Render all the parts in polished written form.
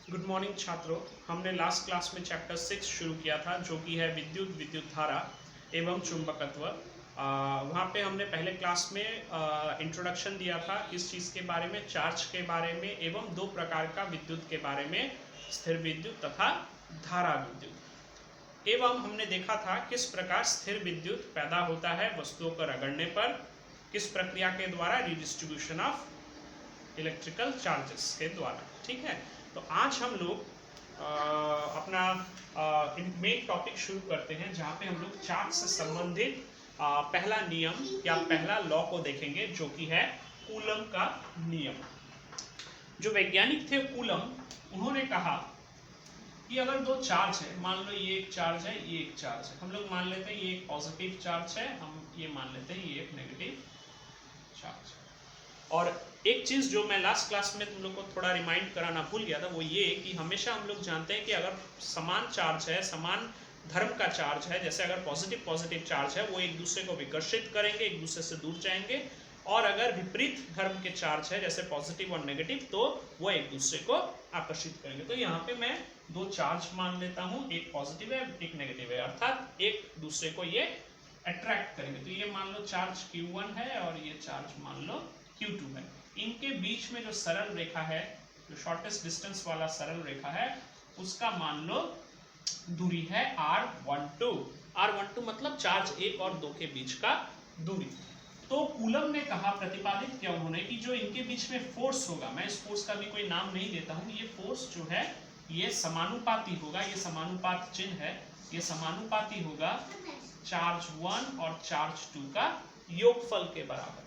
Good morning छात्रों। हमने last class में चैप्टर 6 शुरू किया था जो कि है विद्युत विद्युत धारा एवं चुंबकत्व। वहाँ पे हमने पहले क्लास में इंट्रोडक्शन दिया था इस चीज़ के बारे में, चार्ज के बारे में एवं दो प्रकार का विद्युत के बारे में, स्थिर विद्युत तथा धारा विद्युत। एवं हमने देखा था किस प्रकार स्थिर विद्युत पैदा होता है वस्तुओं को रगड़ने पर, किस प्रक्रिया के द्वारा, रिडिस्ट्रीब्यूशन ऑफ इलेक्ट्रिकल चार्जेस के द्वारा। ठीक है, तो आज हम लोग अपना मेन टॉपिक शुरू करते हैं जहाँ पे हम लोग चार्ज से संबंधित पहला नियम या पहला लॉ को देखेंगे जो कि है कूलम का नियम। जो वैज्ञानिक थे कूलम, उन्होंने कहा कि अगर दो चार्ज है, मान लो ये एक चार्ज है, ये एक चार्ज है, हम लोग मान लेते हैं ये एक पॉजिटिव चार्ज है, हम ये मान लेते हैं ये एक नेगेटिव चार्ज है। और एक चीज जो मैं लास्ट क्लास में तुम लोग को थोड़ा रिमाइंड कराना भूल गया था वो ये कि हमेशा हम लोग जानते हैं कि अगर समान चार्ज है, समान धर्म का चार्ज है, जैसे अगर पॉजिटिव पॉजिटिव चार्ज है वो एक दूसरे को विकर्षित करेंगे, एक दूसरे से दूर जाएंगे, और अगर विपरीत धर्म के चार्ज है जैसे पॉजिटिव और नेगेटिव तो वो एक दूसरे को आकर्षित करेंगे। तो यहाँ पे मैं दो चार्ज मान लेता हूँ, एक पॉजिटिव है एक नेगेटिव है, अर्थात एक दूसरे को ये अट्रैक्ट करेंगे। तो ये मान लो चार्ज Q1 है और ये चार्ज मान लो Q2 है। इनके बीच में जो सरल रेखा है, जो शॉर्टेस्ट डिस्टेंस वाला सरल रेखा है, उसका मान लो दूरी है R12। R12 मतलब चार्ज 1 और 2 के बीच का दूरी। तो कूलम ने कहा, प्रतिपादित किया उन्होंने कि जो इनके बीच में फोर्स होगा, मैं इस फोर्स का भी कोई नाम नहीं देता हूं, ये फोर्स जो है ये समानुपाती होगा, ये समानुपात चिन्ह है, ये समानुपाती होगा चार्ज 1 और चार्ज 2 का योगफल के बराबर,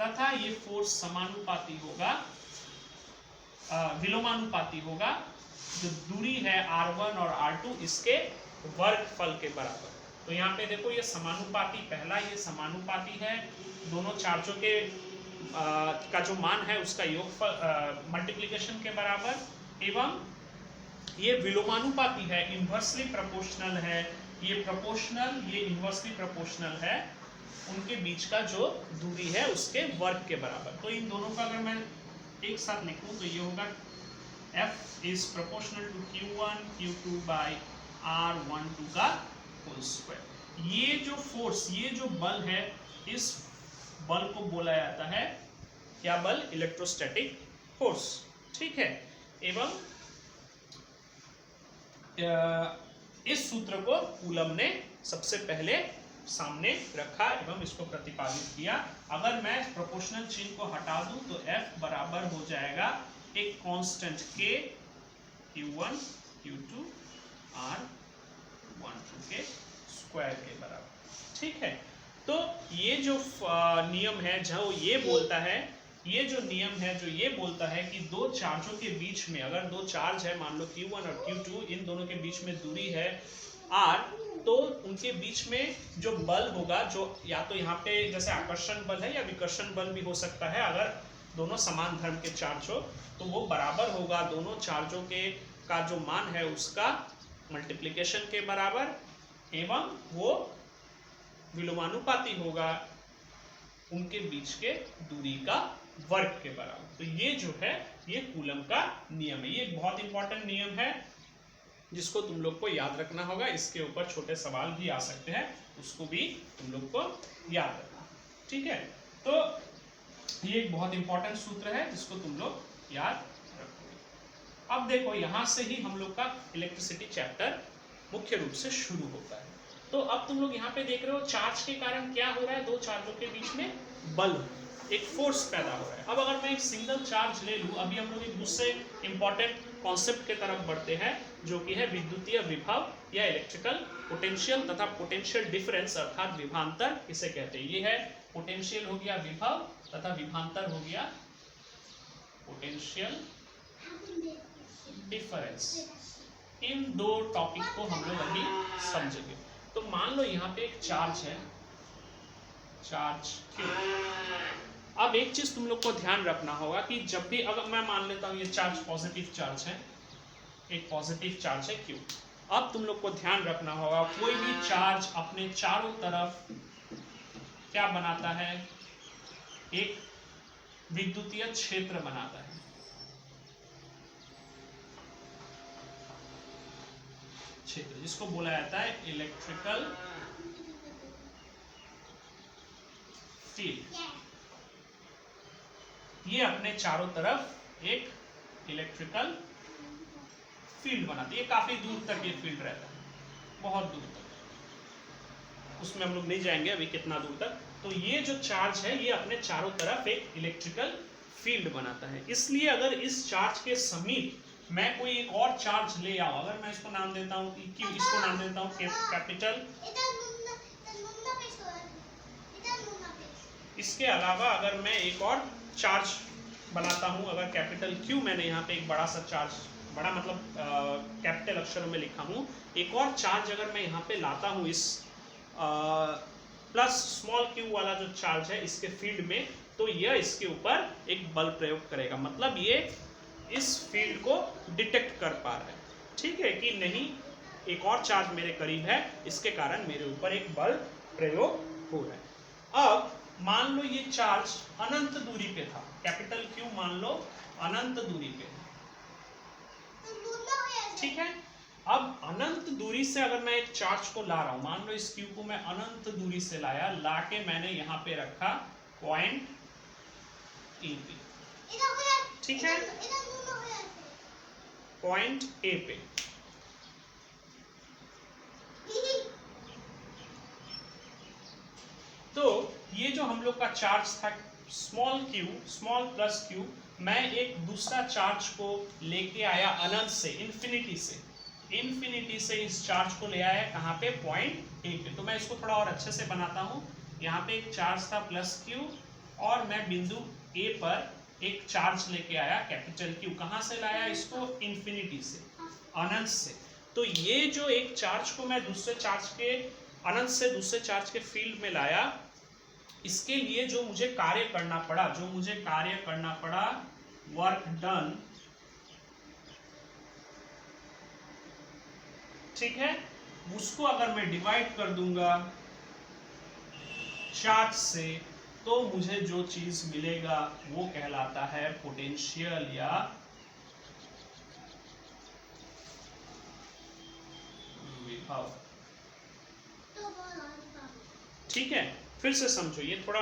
तथा ये फोर्स समानुपाती होगा, विलोमानुपाती होगा जो दूरी है R1 और R2 इसके वर्गफल के बराबर। तो यहाँ पे देखो ये समानुपाती, पहला ये समानुपाती है, दोनों चार्जों के का जो मान है उसका योगफल मल्टीप्लिकेशन के बराबर, एवं ये विलोमानुपाती है, इन्वर्सली प्रोपोर्शनल है, ये प्रोपोर्शनल, ये इन्वर्सली प्रोपोर्शनल है, उनके बीच का जो दूरी है उसके वर्ग के बराबर। तो इन दोनों का अगर मैं एक साथ लिखूं तो ये होगा F is proportional to Q1 Q2 by R12 का होल स्क्वायर। ये जो फोर्स, ये जो बल है, इस बल को बोला जाता है क्या बल? Electrostatic force. ठीक है, एवं इस सूत्र को कूलम ने सबसे पहले सामने रखा एवं इसको प्रतिपादित किया। अगर मैं प्रोपोर्शनल चिन्ह को हटा दूं तो F बराबर हो जाएगा एक constant K Q1 Q2 R12 के स्क्वायर के बराबर। ठीक है, तो ये जो नियम है जो ये बोलता है, ये जो नियम है जो ये बोलता है कि दो चार्जों के बीच में, अगर दो चार्ज है मान लो Q1 और Q2, इन दोनों के बीच में दूरी है R, तो उनके बीच में जो बल होगा, जो या तो यहाँ पे जैसे आकर्षण बल है या विकर्षण बल भी हो सकता है, अगर दोनों समान धर्म के चार्ज हो तो वो बराबर होगा दोनों चार्जों के का जो मान है उसका मल्टीप्लिकेशन के बराबर, एवं वो विलोमानुपाती होगा उनके बीच के दूरी का वर्ग के बराबर। तो ये जो है ये कूलम का नियम है। ये एक बहुत इंपॉर्टेंट नियम है जिसको तुम लोग को याद रखना होगा। इसके ऊपर छोटे सवाल भी आ सकते हैं, उसको भी तुम लोग को याद रखना। ठीक है, तो ये एक बहुत इंपॉर्टेंट सूत्र है जिसको तुम लोग याद रखोगे। अब देखो यहां से ही हम लोग का इलेक्ट्रिसिटी चैप्टर मुख्य रूप से शुरू होता है। तो अब तुम लोग यहाँ पे देख रहे हो चार्ज के कारण क्या हो रहा है, दो चार्जों के बीच में बल, एक फोर्स पैदा हो रहा है। अब अगर मैं एक सिंगल चार्ज ले लूं, अभी हम लोग एक दूसरे इंपॉर्टेंट कॉन्सेप्ट के तरफ बढ़ते हैं जो कि है विद्युतीय विभव या इलेक्ट्रिकल पोटेंशियल तथा पोटेंशियल डिफरेंस अर्थात विभवांतर इसे कहते हैं। ये है पोटेंशियल हो गया विभव तथा विभवांतर हो गया पोटेंशियल डिफरेंस। इन दो टॉपिक को हम लोग अभी समझेंगे। तो मान लो यहाँ पे एक चार्ज है, चार्ज Q। अब एक चीज तुम लोग को ध्यान रखना होगा कि जब भी, अगर मैं मान लेता हूं ये चार्ज पॉजिटिव चार्ज है, एक पॉजिटिव चार्ज है Q। अब तुम लोग को ध्यान रखना होगा कोई भी चार्ज अपने चारों तरफ क्या बनाता है, एक विद्युतीय क्षेत्र बनाता है। क्षेत्र, जिसको बोला जाता है इलेक्ट्रिकल फील्ड। ये अपने चारों तरफ एक इलेक्ट्रिकल फील्ड बनाती है। काफी दूर तक ये फील्ड रहता है, बहुत दूर तक, उसमें हम लोग नहीं जाएंगे अभी कितना दूर तक। तो ये जो चार्ज है ये अपने चारों तरफ एक इलेक्ट्रिकल फील्ड बनाता है। इसलिए अगर इस चार्ज के समीप मैं कोई एक और चार्ज ले आऊं, अगर मैं इसको नाम देता हूं क्यू, इसको नाम देता हूं कैपिटल, इसके अलावा अगर मैं एक और चार्ज बनाता हूं, अगर कैपिटल क्यू मैंने यहाँ पे एक बड़ा सा चार्ज, बड़ा मतलब कैपिटल अक्षरों में लिखा हूं, एक और चार्ज अगर मैं यहाँ पे लाता हूं इस प्लस स्मॉल क्यू वाला जो चार्ज है इसके फील्ड में, तो यह इसके ऊपर एक बल प्रयोग करेगा। मतलब ये इस फील्ड को डिटेक्ट कर पा रहा है, ठीक है कि नहीं, एक और चार्ज मेरे करीब है, इसके कारण मेरे ऊपर एक बल प्रयोग हो रहा है। अब मान लो ये चार्ज अनंत दूरी पे था, कैपिटल क्यू मान लो अनंत दूरी पे, ठीक है। अब अनंत दूरी से अगर मैं एक चार्ज को ला रहा हूं, मान लो इस क्यू को मैं अनंत दूरी से लाया, लाके मैंने यहां पे रखा पॉइंट ए पे, ठीक है, पॉइंट ए पे, तो ये जो हम लोग का चार्ज था small Q, small plus Q, मैं एक दूसरा चार्ज को लेके आया अनंत से, इंफिनिटी से इस चार्ज को ले आया कहाँ पे, पॉइंट ए पे। तो मैं इसको थोड़ा और अच्छे से बनाता हूँ। यहाँ पे एक चार्ज था प्लस क्यू और मैं बिंदु ए पर एक चार्ज लेके आया कैपिटल क्यू। कहाँ से लाया इसको, इंफिनिटी से, अनंत से। तो ये जो एक चार्ज को मैं दूसरे चार्ज के, अनंत से दूसरे चार्ज के फील्ड में लाया, इसके लिए जो मुझे कार्य करना पड़ा, वर्क डन, ठीक है, उसको अगर मैं डिवाइड कर दूंगा चार्ज से, तो मुझे जो चीज मिलेगा वो कहलाता है पोटेंशियल या विभव, ठीक है। फिर से समझो, ये थोड़ा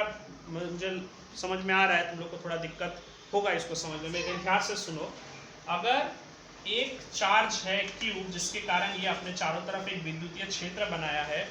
मुझे समझ में आ रहा है, तुम लोग को थोड़ा दिक्कत होगा इसको समझने में, लेकिन ध्यान से सुनो। अगर एक चार्ज है Q, जिसके कारण ये अपने चारों तरफ एक विद्युतीय क्षेत्र बनाया है,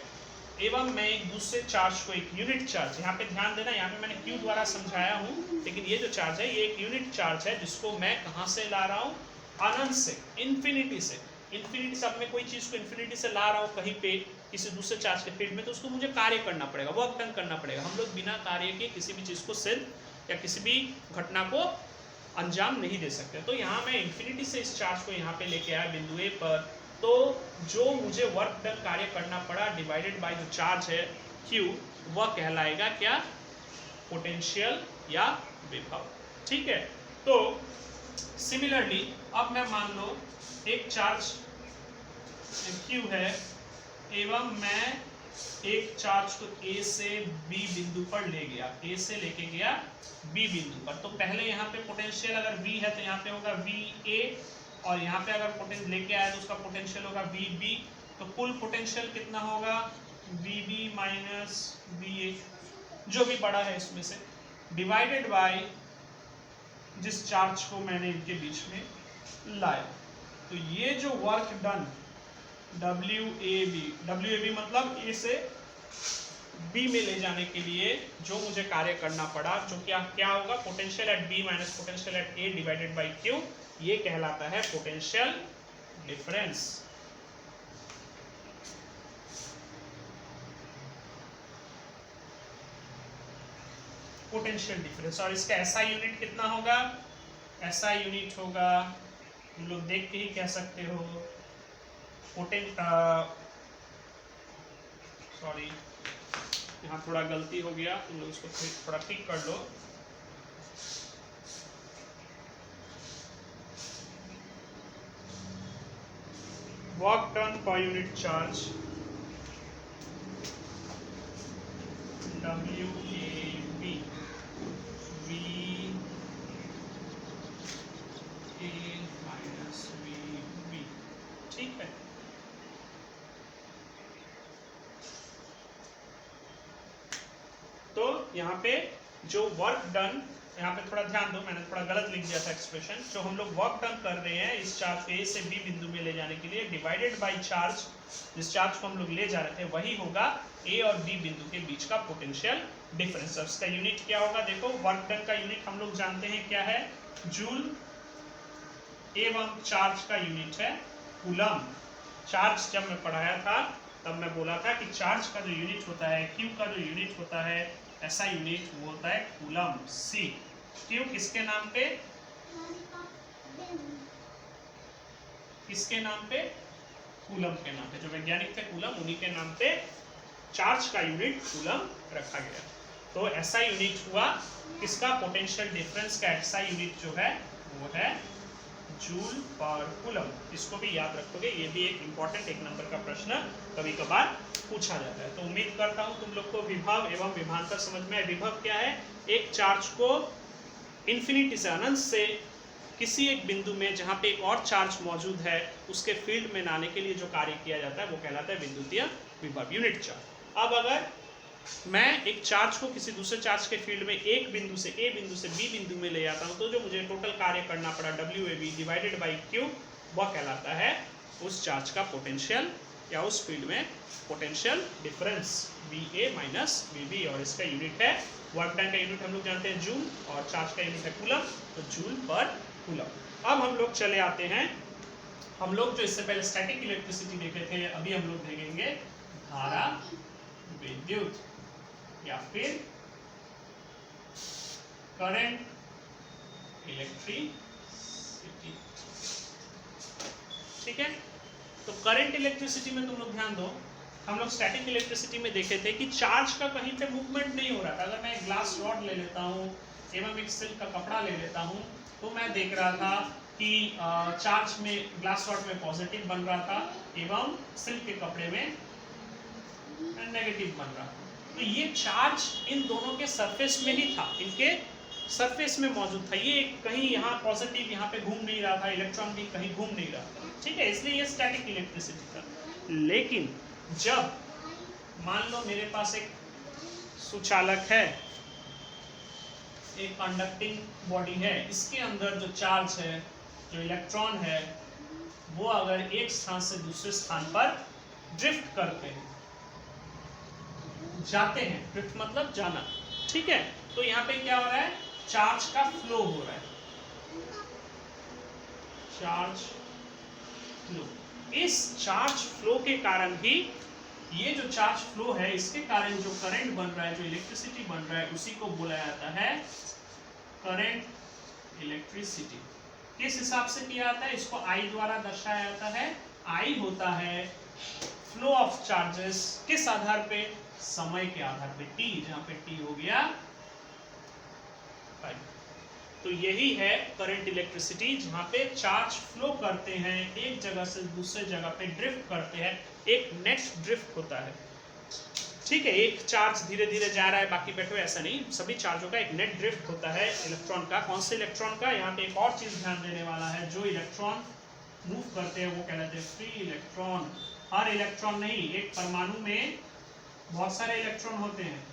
एवं मैं एक दूसरे चार्ज को, एक यूनिट चार्ज, यहाँ पे ध्यान देना, यहाँ पे मैंने Q द्वारा समझाया हूँ, लेकिन ये जो चार्ज है ये एक यूनिट चार्ज है, जिसको मैं कहाँ से ला रहा हूँ, अनंत से, इंफिनिटी से। अब मैं कोई चीज को इंफिनिटी से ला रहा हूँ कहीं पे किसी दूसरे चार्ज के फील्ड में, तो उसको मुझे कार्य करना पड़ेगा, वर्क डन करना पड़ेगा। हम लोग बिना कार्य के किसी भी चीज को सिद्ध या किसी भी घटना को अंजाम नहीं दे सकते। तो यहाँ मैं इंफिनिटी से इस चार्ज को यहाँ पे लेके आया बिंदु ए पर, तो जो मुझे वर्क डन कार्य करना पड़ा डिवाइडेड बाय जो चार्ज है Q, वह कहलाएगा क्या, पोटेंशियल या विभव, ठीक है। तो सिमिलरली अब मैं मान लो एक चार्ज Q है एवं मैं एक चार्ज को A से B बिंदु पर ले गया, A से लेके गया B बिंदु पर। तो पहले यहाँ पे पोटेंशियल अगर V है तो यहाँ पे होगा VA, और यहाँ पे अगर पोटेंशियल लेके आया तो उसका पोटेंशियल होगा VB। तो कुल पोटेंशियल कितना होगा, VB माइनस VA, जो भी बड़ा है इसमें से, डिवाइडेड बाय जिस चार्ज को मैंने इनके बीच में लाया। तो ये जो वर्क डन WAB मतलब A से B में ले जाने के लिए जो मुझे कार्य करना पड़ा, जो क्या होगा, potential at B minus potential at A divided by Q, ये कहलाता है पोटेंशियल डिफरेंस। पोटेंशियल डिफरेंस, और इसका SI यूनिट कितना होगा, SI यूनिट होगा, तुम लोग देख के ही कह सकते हो, सॉरी यहाँ थोड़ा गलती हो गया, तुम लोग इसको थोड़ा ठीक कर लो। वर्क डन पर unit charge WAB, VA minus VB, ठीक है। यहाँ पे जो वर्क डन, यहाँ पे थोड़ा ध्यान दो, मैंने थोड़ा गलत लिख दिया था एक्सप्रेशन। जो हम लोग वर्क डन कर रहे हैं इस चार्ज को ए से बी बिंदु में ले जाने के लिए, डिवाइडेड बाय चार्ज, जिस चार्ज को हम लोग ले जा रहे थे वही होगा ए और बी बिंदु के बीच का पोटेंशियल डिफरेंस। अब इसका यूनिट क्या होगा? देखो, वर्क डन का यूनिट हम लोग जानते हैं क्या है, जूल, एवं चार्ज का यूनिट है कूलम। चार्ज जब मैं पढ़ाया था तब मैं बोला था कि चार्ज का जो यूनिट होता है, क्यू का जो यूनिट होता है, ऐसा यूनिट वो होता है कूलम। सी, क्यू किसके नाम पे? किसके नाम पे? कूलम के नाम पे। जो वैज्ञानिक थे कूलम, उन्हीं के नाम पे चार्ज का यूनिट कूलम रखा गया। तो ऐसा यूनिट हुआ किसका? पोटेंशियल डिफरेंस का ऐसा यूनिट जो है वो है जूल पर कूलम। इसको भी याद रखोगे, ये भी एक इंपॉर्टेंट 1 नंबर का प्रश्न कभी कभार पूछा जाता है। तो उम्मीद करता हूँ तुम लोग को विभव एवं विभवांतर समझ में आए। विभव क्या है? एक चार्ज को इन्फिनिटी से, अनंत से किसी एक बिंदु में जहाँ पे एक और चार्ज मौजूद है उसके फील्ड में लाने के लिए जो कार्य किया जाता है वो कहलाता है विद्युतीय विभव, यूनिट चार्ज। अब अगर मैं एक चार्ज को किसी दूसरे चार्ज के फील्ड में एक बिंदु से ए बिंदु से बी बिंदु में ले जाता हूँ, तो जो मुझे टोटल कार्य करना पड़ा WAB डिवाइडेड बाई Q, वह कहलाता है उस चार्ज का पोटेंशियल या उस फील्ड में potential difference, VA minus VB। और इसका यूनिट है, वर्क डन का यूनिट हम लोग जानते हैं जूल, और चार्ज का यूनिट है कूलम, तो जूल पर कूलम। अब हम लोग चले आते हैं, हम लोग जो इससे पहले स्टैटिक इलेक्ट्रिसिटी देखे थे, अभी हम लोग देखेंगे धारा विद्युत या फिर करंट इलेक्ट्रिसिटी। ठीक है, तो करंट इलेक्ट्रिसिटी में तुम लोग ध्यान दो, हम लोग स्टैटिक इलेक्ट्रिसिटी में देखे थे कि चार्ज का कहीं पे मूवमेंट नहीं हो रहा था। अगर मैं एक ग्लास रॉड ले लेता हूँ एवं एक सिल्क का कपड़ा ले लेता हूँ, तो मैं देख रहा था कि चार्ज में, ग्लास रॉड में पॉजिटिव बन रहा था एवं सिल्क के कपड़े में नेगेटिव बन रहा था। तो ये चार्ज इन दोनों के सरफेस में ही था, इनके सरफेस में मौजूद था। ये कहीं यहाँ पॉजिटिव यहाँ पे घूम नहीं रहा था, इलेक्ट्रॉन भी कहीं घूम नहीं रहा था। ठीक है, इसलिए ये स्टैटिक इलेक्ट्रिसिटी था। लेकिन जब मान लो मेरे पास एक सुचालक है, एक कंडक्टिंग बॉडी है, इसके अंदर जो चार्ज है, जो इलेक्ट्रॉन है, वो अगर एक स्थान से दूसरे स्थान पर ड्रिफ्ट करते हैं, जाते हैं, ड्रिफ्ट मतलब जाना। ठीक है, तो यहाँ पे क्या हो रहा है? चार्ज का फ्लो हो रहा है, चार्ज फ्लो। इस चार्ज फ्लो के कारण ही, ये जो चार्ज फ्लो है इसके कारण जो करंट बन रहा है, जो इलेक्ट्रिसिटी बन रहा है, उसी को बोला जाता है करंट इलेक्ट्रिसिटी। किस हिसाब से किया जाता है? इसको I द्वारा दर्शाया जाता है। I होता है फ्लो ऑफ चार्जेस, किस आधार पे? समय के आधार पे, T, जहां पे T हो गया टाइम। तो यही है करंट इलेक्ट्रिसिटी, जहां पे चार्ज फ्लो करते हैं, एक जगह से दूसरे जगह पे ड्रिफ्ट करते हैं, एक नेट ड्रिफ्ट होता है। ठीक है, एक चार्ज धीरे धीरे जा रहा है, बाकी बैठो, ऐसा नहीं, सभी चार्जों का एक नेट ड्रिफ्ट होता है इलेक्ट्रॉन का। कौन से इलेक्ट्रॉन का? यहाँ पे एक और चीज ध्यान देने वाला है, जो इलेक्ट्रॉन मूव करते हैं वो कहलाते हैं फ्री इलेक्ट्रॉन। हर इलेक्ट्रॉन नहीं, एक परमाणु में बहुत सारे इलेक्ट्रॉन होते हैं।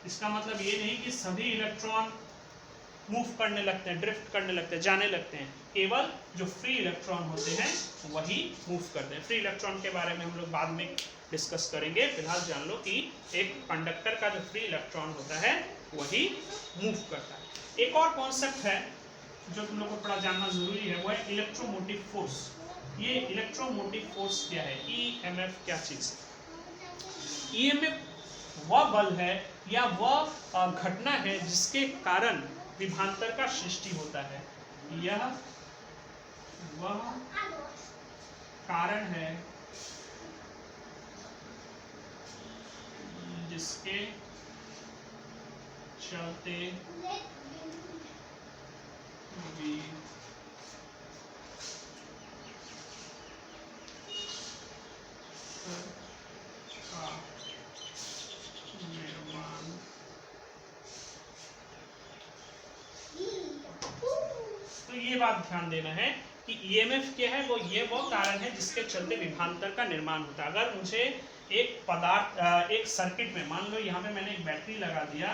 इसका मतलब ये नहीं कि सभी इलेक्ट्रॉन मूव करने लगते हैं, ड्रिफ्ट करने लगते हैं, जाने लगते हैं। केवल जो फ्री इलेक्ट्रॉन होते हैं वही मूव करते हैं। फ्री इलेक्ट्रॉन के बारे में हम लोग बाद में डिस्कस करेंगे। फिलहाल जान लो कि एक कंडक्टर का जो फ्री इलेक्ट्रॉन होता है वही मूव करता है। एक और कॉन्सेप्ट है जो तुम लोगों को थोड़ा जानना जरूरी है, वो है इलेक्ट्रोमोटिव फोर्स। ये इलेक्ट्रोमोटिव फोर्स क्या है? EMF क्या चीज है? EMF वह बल है या वह घटना है जिसके कारण विभवांतर का सृष्टि होता है। यह वह कारण है जिसके चलते निर्माण तो ये बात ध्यान देना है कि EMF क्या है? वो कारण है जिसके चलते विभवांतर का निर्माण होता है। अगर मुझे एक पदार्थ, एक सर्किट में, मान लो यहाँ पे मैंने एक बैटरी लगा दिया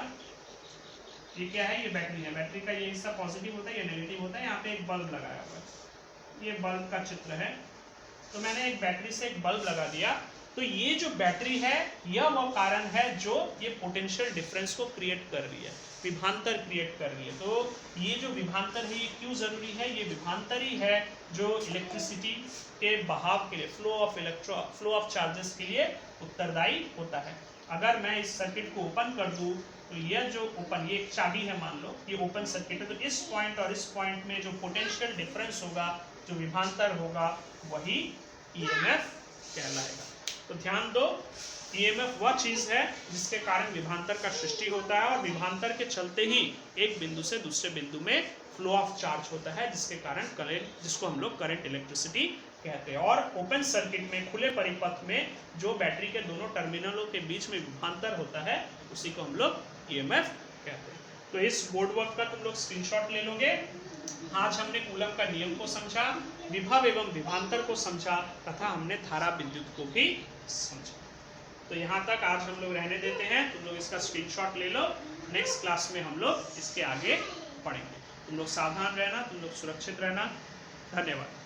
ये क्या है, ये बैटरी है, बैटरी का ये हिस्सा पॉजिटिव होता है, ये नेगेटिव होता है। यहाँ पे एक बल्ब लगाया हुआ है, ये बल्ब का चित्र है। तो मैंने एक बैटरी से एक बल्ब लगा दिया, तो ये जो बैटरी है यह वो कारण है जो ये पोटेंशियल डिफरेंस को क्रिएट कर रही है, विभांतर क्रिएट कर रही है। तो ये जो विभांतर है ये क्यों जरूरी है, ये विभांतर ही है जो इलेक्ट्रिसिटी के बहाव के लिए, फ्लो ऑफ चार्जेस के लिए उत्तरदायी होता है। अगर मैं इस सर्किट को ओपन कर दूं तो यह जो ओपन, ये एक चाबी है मान लो, ये ओपन सर्किट है, तो इस पॉइंट और इस पॉइंट में जो पोटेंशियल डिफरेंस होगा, जो विभांतर होगा, वही ईएमएफ कहलाएगा। तो ध्यान दो, ईएमएफ वह चीज है जिसके कारण विभांतर का सृष्टि होता है, और विभांतर के चलते ही एक बिंदु से दूसरे बिंदु में फ्लो ऑफ चार्ज होता है, जिसके कारण करंट, जिसको हम लोग करंट इलेक्ट्रिसिटी कहते हैं। और ओपन सर्किट में, खुले परिपथ में जो बैटरी के दोनों टर्मिनलों के बीच में विभांतर होता है, उसी को हम लोग ईएमएफ कहते हैं। तो इस बोर्ड वर्क का तुम लोग स्क्रीनशॉट ले लोगे। आज हमने कूलम का नियम को समझा, विभव एवं विभांतर को समझा, तथा हमने धारा विद्युत को भी समझा। तो यहाँ तक आज हम लोग रहने देते हैं, तुम लोग इसका स्क्रीनशॉट ले लो। नेक्स्ट क्लास में हम लोग इसके आगे पढ़ेंगे। तुम लोग सावधान रहना, तुम लोग सुरक्षित रहना। धन्यवाद।